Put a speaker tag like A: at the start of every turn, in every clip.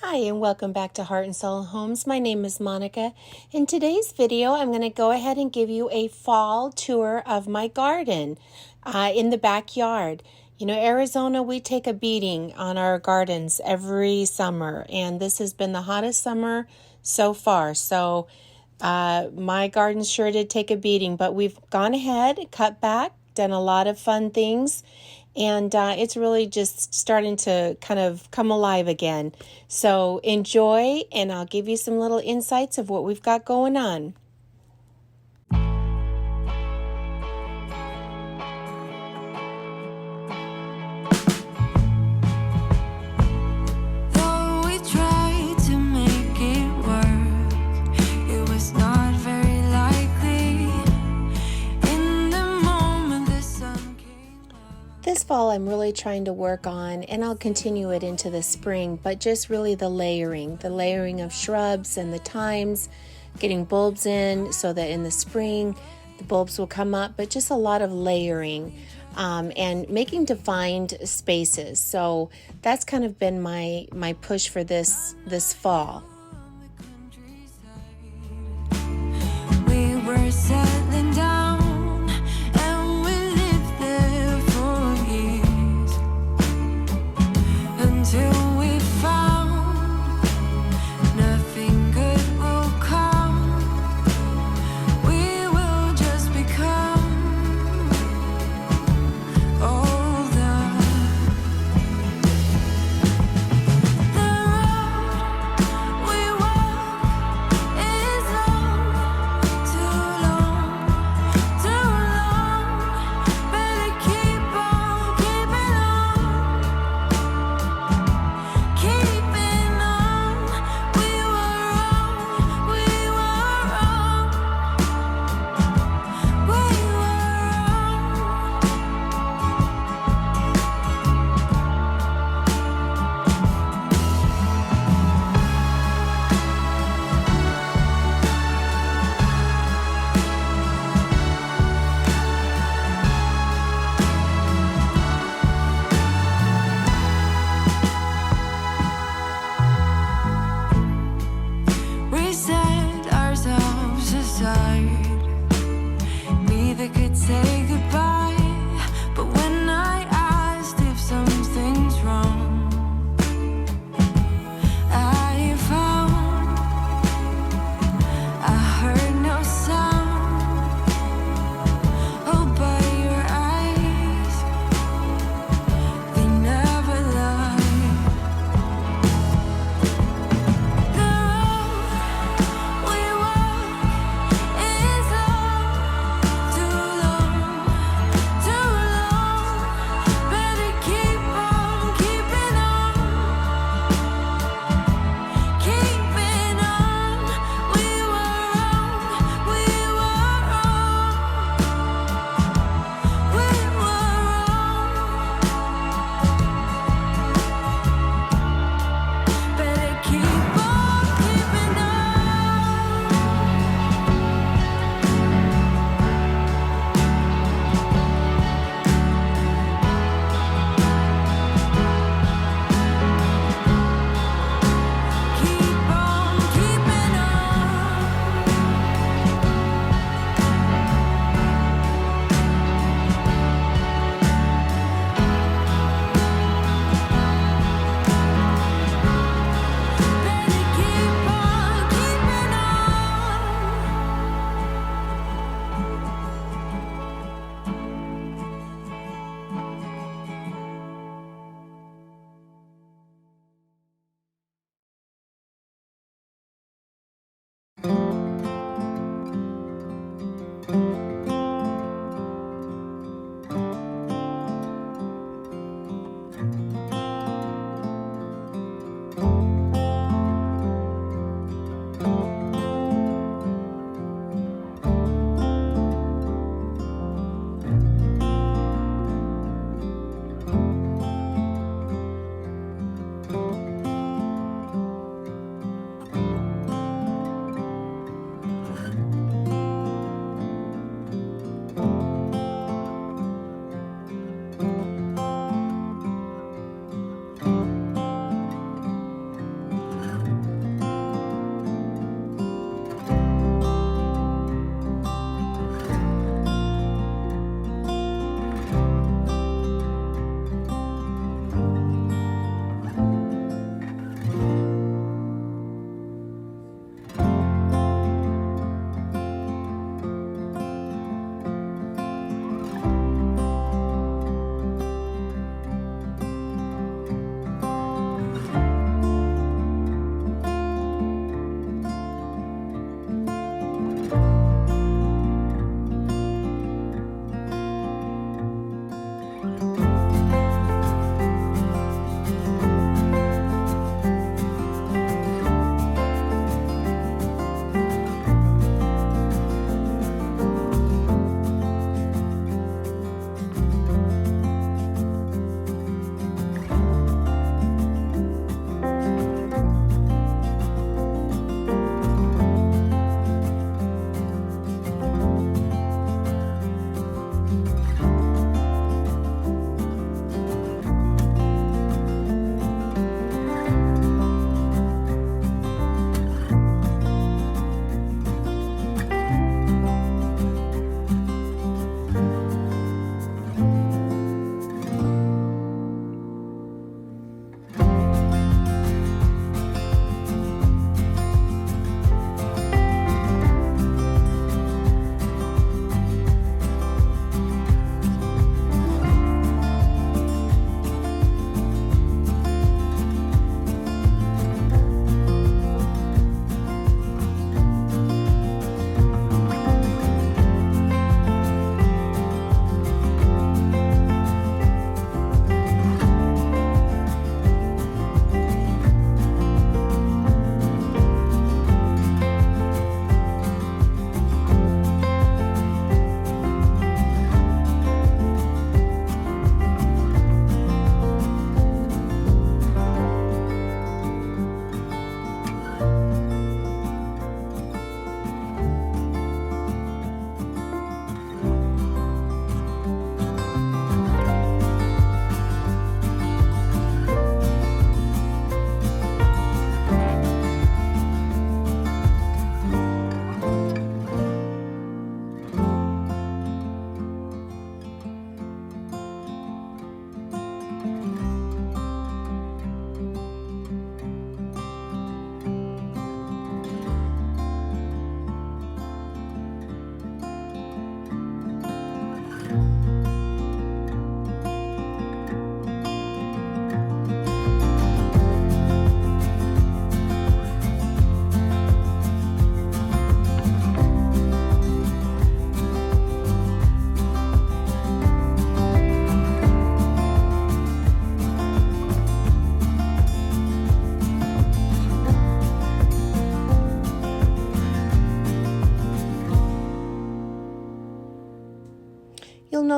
A: Hi and welcome back to Heart and Soul Homes. My name is Monica. In today's video, I'm going to go ahead and give you a fall tour of my garden in the backyard. You know, Arizona, we take a beating on our gardens every summer, and this has been the hottest summer so far. So my garden sure did take a beating, but we've gone ahead, cut back, done a lot of fun things, and it's really just starting to kind of come alive again. So enjoy, and I'll give you some little insights of what we've got going on. This fall I'm really trying to work on, and I'll continue it into the spring, but just really the layering of shrubs and the thymes, getting bulbs in so that in the spring the bulbs will come up, but just a lot of layering and making defined spaces. So that's kind of been my push for this fall.
B: We were settling down. We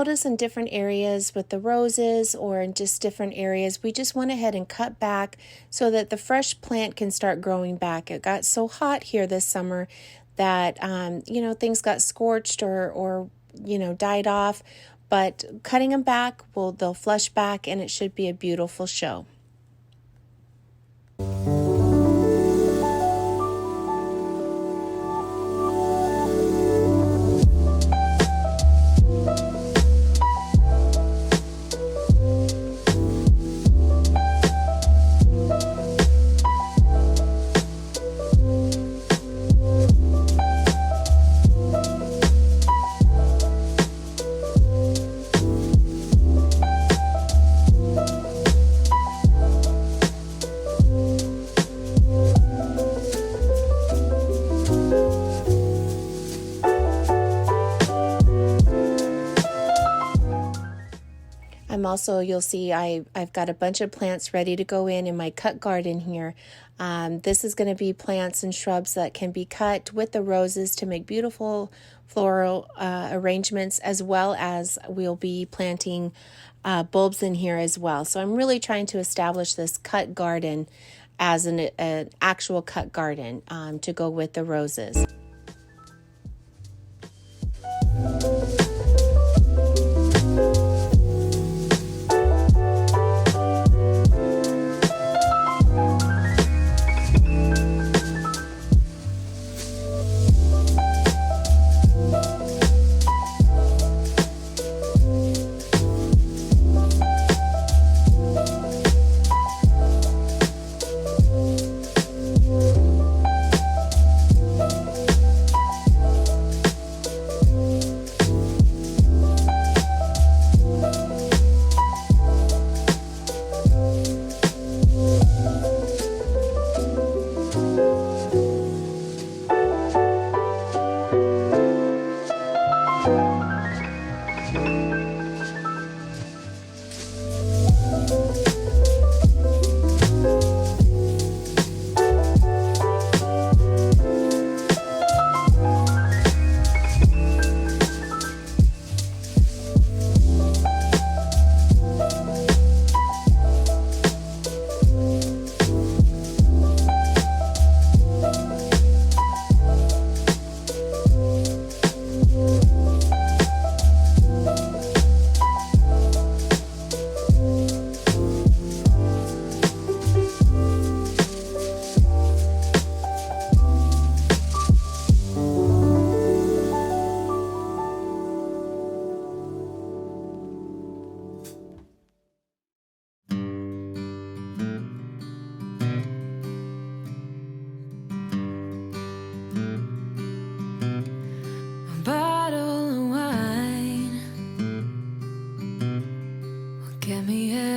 A: notice in different areas with the roses or in just different areas, we just went ahead and cut back so that the fresh plant can start growing back. It got so hot here this summer that, things got scorched or died off. But cutting them back, they'll flush back and it should be a beautiful show. You'll see I've got a bunch of plants ready to go in my cut garden here. This is going to be plants and shrubs that can be cut with the roses to make beautiful floral arrangements, as well as we'll be planting bulbs in here as well. So I'm really trying to establish this cut garden as an actual cut garden to go with the roses.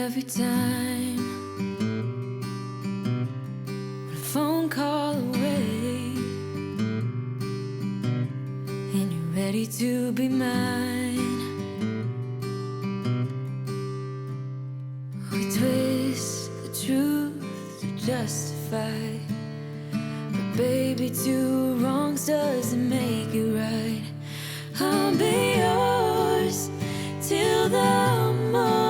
B: Every time, one phone call away, and you're ready to be mine. We twist the truth to justify, but baby, two wrongs doesn't make it right. I'll be yours till the morning.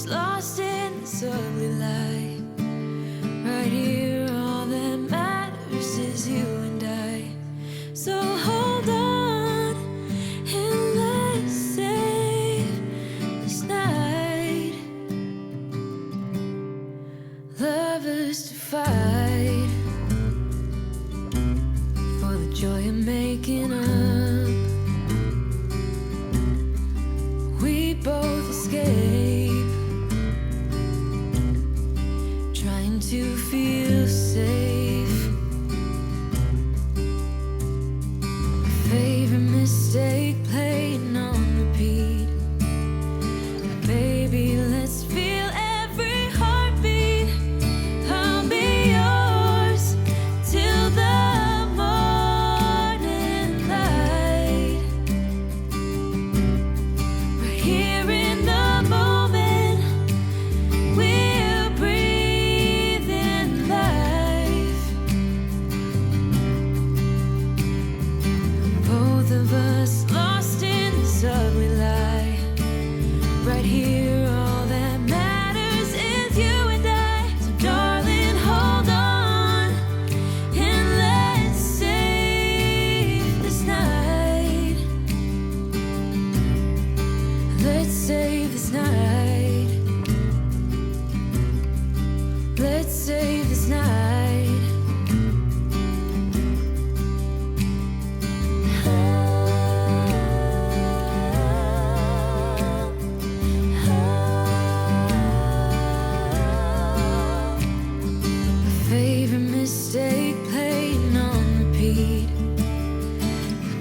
B: Lost in this ugly life, right here, all that matters is you and I. So hold on and let's save this night. Lovers to fight for the joy of making up. We both escape, trying to feel safe. Favorite mistake playing on repeat. Baby, let's feel every heartbeat. I'll be yours till the morning light. Right here, all that matters is you and I. So darling, hold on and let's save this night. Let's save this night. Let's save this night. Favorite mistake playing on repeat.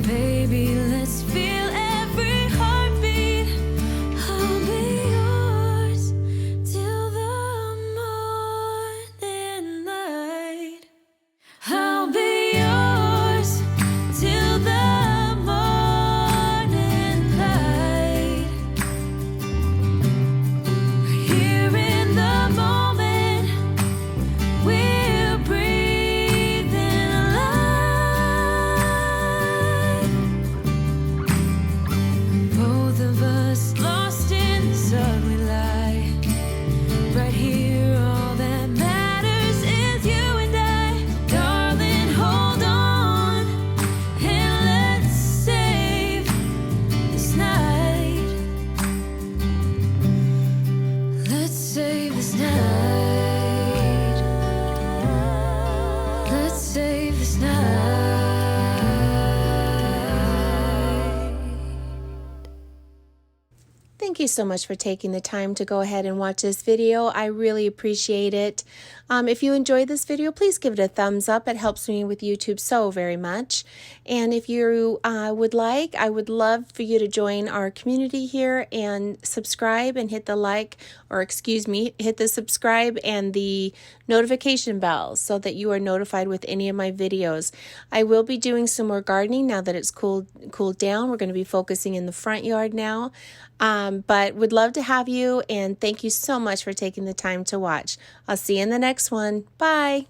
B: Baby, let's feel every heartbeat. I'll be yours till the morning light. I'll be yours till the morning light. Here in the moment, we're breathing alive. Both of us lost in this ugly lie. Right here, all that matters is you and I. Darling, hold on and let's save this night. Let's save this night. Let's save this night.
A: Thank you so much for taking the time to go ahead and watch this video. I really appreciate it. If you enjoyed this video, please give it a thumbs up. It helps me with YouTube so very much. And if you would like, I would love for you to join our community here and subscribe and hit the like, or excuse me, hit the subscribe and the notification bell so that you are notified with any of my videos. I will be doing some more gardening now that it's cooled down. We're going to be focusing in the front yard now. But would love to have you, and thank you so much for taking the time to watch. I'll see you in the next one. Bye.